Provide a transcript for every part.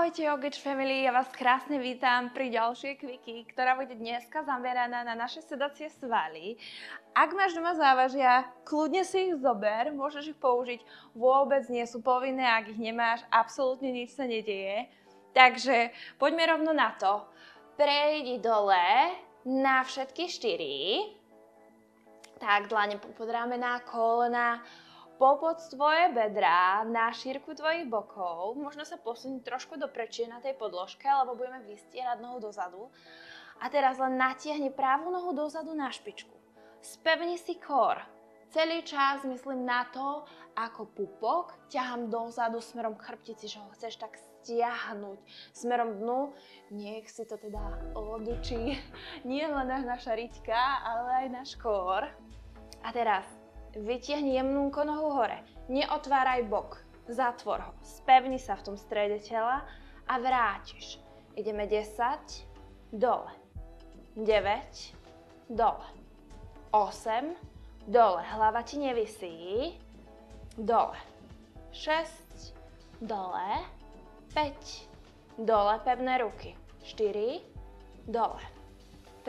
Ahojte Yogič Family, ja vás krásne vítam pri ďalšej kviky, ktorá bude dneska zameraná na naše sedacie svaly. Ak máš doma závažia, kľudne si ich zober, môžeš ich použiť, vôbec nie sú povinné, ak ich nemáš, absolútne nič sa nedieje. Takže poďme rovno na to. Prejdi dole na všetky 4. Tak, dlane pod ramená, kolena, popod tvoje bedrá na šírku tvojich bokov. Možno sa posuň trošku do prečie na tej podložke, lebo budeme vystierať nohu dozadu. A teraz len natiahni pravú nohu dozadu na špičku. Spevni si kor. Celý čas myslím na to, ako pupok ťahám dozadu smerom k chrbtici, že ho chceš tak stiahnuť smerom dnu. Nech si to teda odučí nie len naša riťka, ale aj náš kor. A teraz vytiahni jemnúnko nohu hore. Neotváraj bok. Zatvor ho. Spevni sa v tom strede tela a vrátiš. Ideme 10, dole. 9, dole. 8, dole. Hlava ti nevisí. Dole. 6, dole. 5, dole. Pevné ruky. 4, dole.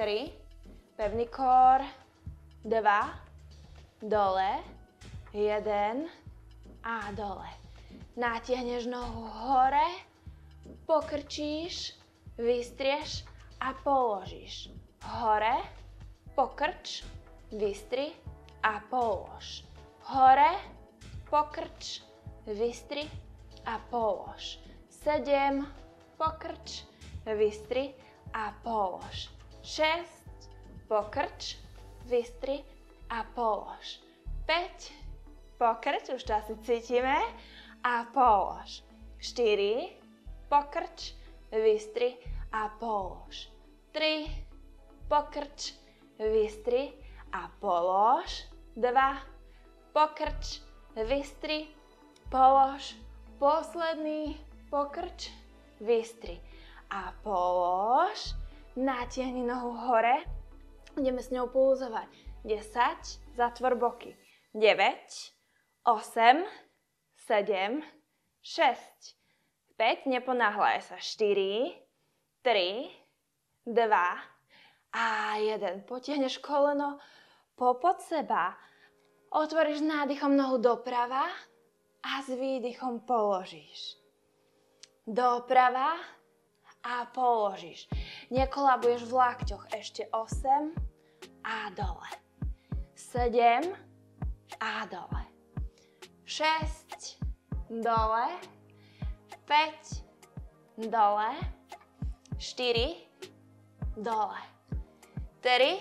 3, pevný kor. 2, dole, 1 a dole. Natiahneš nohu hore, pokrčíš, vystrieš a položíš. Hore, pokrč, vystri a polož. Hore, pokrč, vystri a polož. 7, pokrč, vystri a polož. 6, pokrč, vystri a polož. 5, pokrč, už to asi cítime, a polož. 4, pokrč, vystri a polož. 3, pokrč, vystri a polož. 2, pokrč, vystri, polož. Posledný, pokrč, vystri a polož. Natiahni nohu hore, ideme s ňou pulzovať. 10, zatvor boky. 9, 8, 7, 6, 5, neponáhľaj sa. 4, 3, 2 a 1. Potiahneš koleno popod seba. Otvoríš nádychom nohu doprava a s výdychom položíš. Doprava a položíš. Nekolabuješ v lakťoch. Ešte 8 a dole. 7 a dole. 6, dole. 5, dole. 4, dole. 3,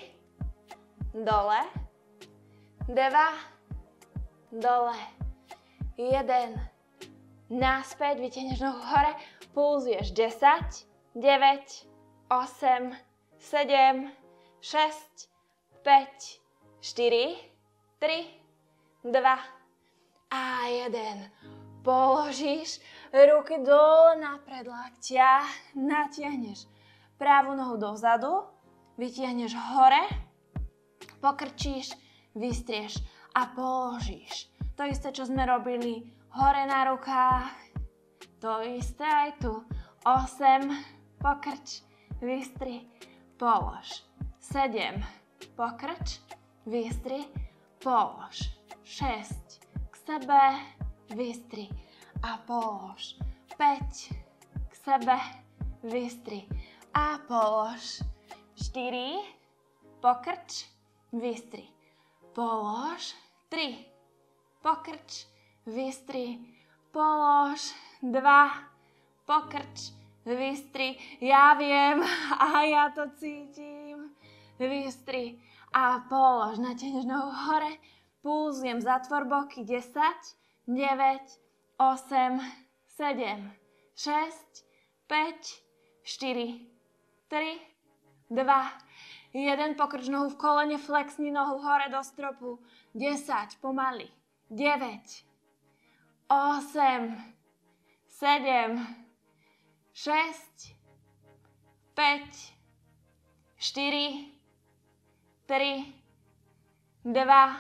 dole. 2, dole. 1, naspäť, vytiahneš nohu hore, pulzuješ. 10, 9, 8, 7, 6, 5, 4, 3, 2 a 1. Položíš ruky dole na predlaktia, natiahneš pravú nohu dozadu, vytiahneš hore, pokrčíš, vystrieš a položíš. To isté, čo sme robili hore na rukách, to isté aj tu. 8, pokrč, vystri, polož. 7, pokrč, vystri, polož. 6, k sebe, vystri a polož. 5, k sebe, vystri a polož. 4, pokrč, vystri, polož. 3, pokrč, vystri, polož. 2, pokrč, vystri. Ja viem a ja to cítim. Vystri a polož. Natiahneš nohu hore, pulzujem, zatvor boky. 10, 9, 8, 7, 6, 5, 4, 3, 2, 1. Pokrč nohu v kolene, flexni nohu hore do stropu. 10, pomaly. 9, 8, 7, 6, 5, 4, 3, 2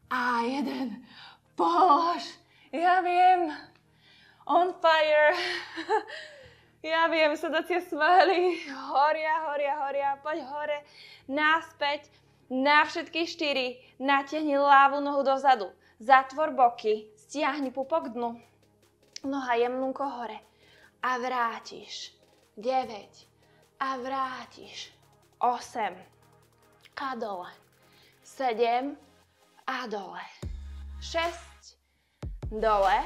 a 1. Polož. Ja viem. On fire. Ja viem, sedacie svaly. Horia. Poď hore. Naspäť. Na všetky 4. Natiahni ľavú nohu dozadu. Zatvor boky. Stiahni pupok k dnu. Noha jemnúko hore. A vrátiš. 9. A vrátiš. 8. A dole. 7. A dole. 6. Dole.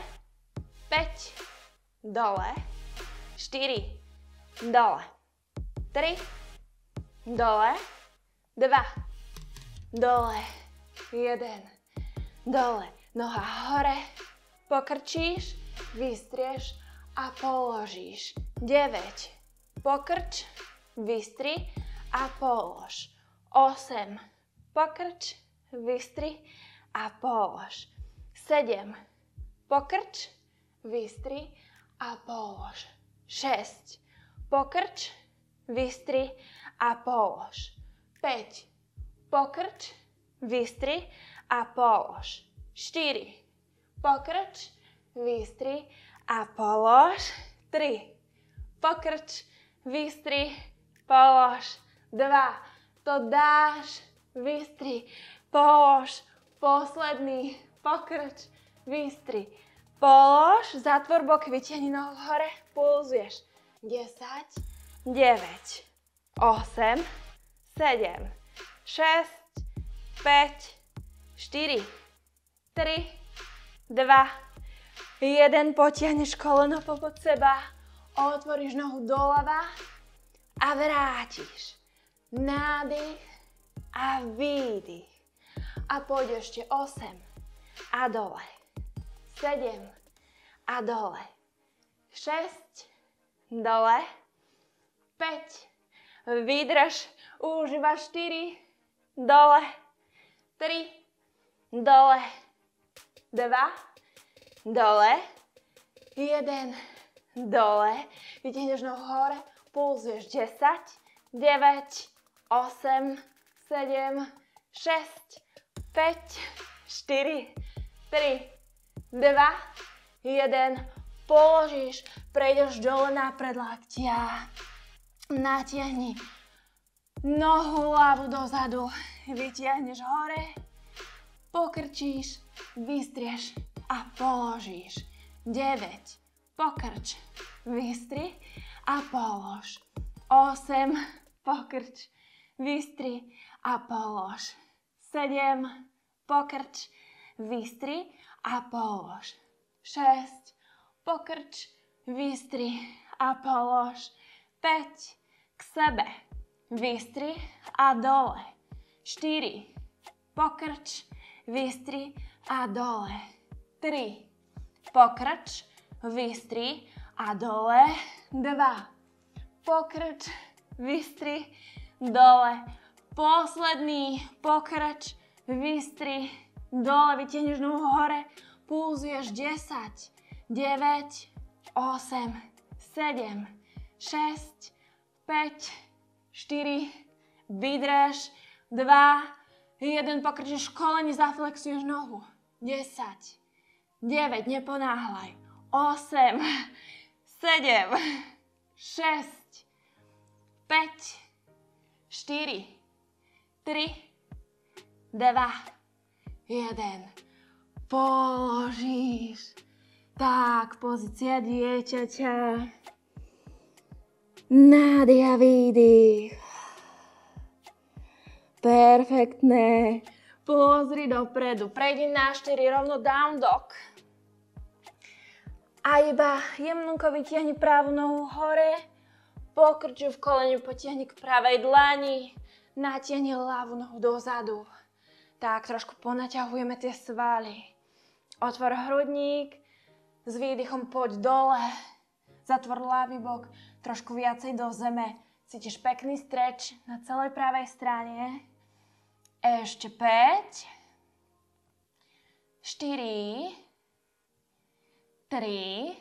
5. Dole. 4. Dole. 3. Dole. 2. Dole. 1. Dole. Noha hore. Pokrčíš, vystrieš a položíš. 9. Pokrč, vystri a polož. 8. Pokrč, vystri a polož. 7. Pokrč, vystri a polož. 6. Pokrč, vystri a polož. 5. Pokrč, vystri a polož. 4. Pokrč, vystri a polož. 3. Pokrč, vystri, polož. 2. To dáš, vystri, polož. Posledný. Pokrč, vystri, polož. Zatvor bok, vytiahni nohu hore, pulzuješ. 10, 9, 8, 7, 6, 5, 4, 3, 2, 1. Potiahneš koleno popod seba, otvoríš nohu doľava a vrátiš. Nádych a výdych. A poď ešte 8 a dole. 7 a dole. 6, dole. 5, vydrž, užívaš 4, dole. 3, dole. 2, dole, 1, dole, vytiahneš nohu hore, pulzuješ 10, 9, 8, 7, 6, 5, 4, 3, 2, 1, položíš, prejdeš dole na predlaktia, natiahni nohu ľavú dozadu, vytiahneš hore, pokrčíš, vystrieš a položíš. 9. Pokrč, vystri a polož. 8. Pokrč, vystri a polož. 7. Pokrč, vystri a polož. 6. Pokrč, vystri a polož. 5. K sebe, vystri a dole. 4. Pokrč, vystri a dole. 3. Pokrč, vystri a dole. 2. Pokrč, vystri, dole. Posledný. Pokrč, vystri, dole. Vytiahneš nohu hore. Pulzuješ 10, 9, 8, 7, 6, 5, 4, vydrž, 2, 1, pokrčíš koleni, zaflexuješ nohu. 10, 9, neponáhľaj. 8, 7, 6, 5, 4, 3, 2, 1. Položíš. Tak, pozícia dieťaťa. Nádych a výdych. Perfektné. Pozri dopredu. Prejdi na 4 rovno down dog. A iba jemnúko vytiahni pravú nohu hore. Pokrč ju v kolene, potiahni k pravej dlani. Natiahni ľavú nohu dozadu. Tak, trošku ponaťahujeme tie svaly. Otvor hrudník. S výdychom poď dole. Zatvor ľavý bok. Trošku viacej do zeme. Cítiš pekný stretch na celej pravej strane. Ešte 5, 4, 3,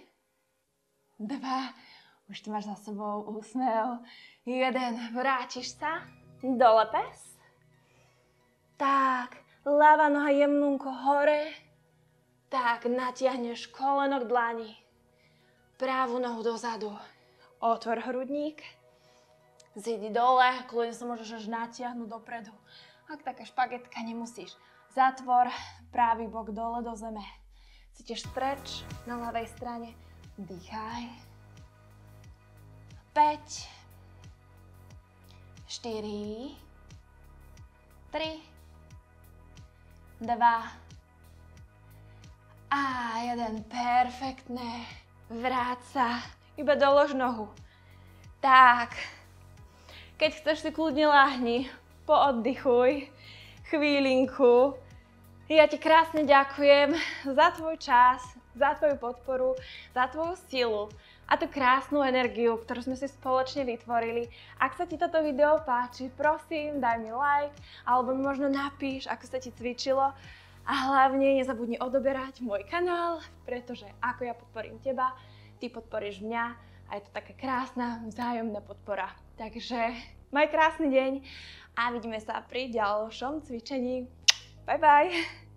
2, už tu máš za sebou úsmev, 1, vrátiš sa, dole pes. Tak, ľavá noha jemnúko hore, tak natiahneš koleno k dlani. Pravú nohu dozadu. Otvor hrudník. Zidi dole, kľudne sa môžeš až natiahnuť dopredu. Ak taká špagetka, nemusíš. Zatvor, pravý bok dole do zeme. Cítiš stretch na ľavej strane. Dýchaj. 5, 4, 3, 2 a 1. Perfektné. Vráť sa. Iba dolož nohu. Tak. Keď chceš, si kľudne ľahni. Pooddychuj. Chvíľinku. Ja ti krásne ďakujem za tvoj čas, za tvoju podporu, za tvoju silu a tú krásnu energiu, ktorú sme si spoločne vytvorili. Ak sa ti toto video páči, prosím, daj mi like, alebo mi možno napíš, ako sa ti cvičilo. A hlavne nezabudni odoberať môj kanál, pretože ako ja podporím teba, ty podporíš mňa a je to taká krásna vzájomná podpora. Takže maj krásny deň a vidíme sa pri ďalšom cvičení. Bye bye!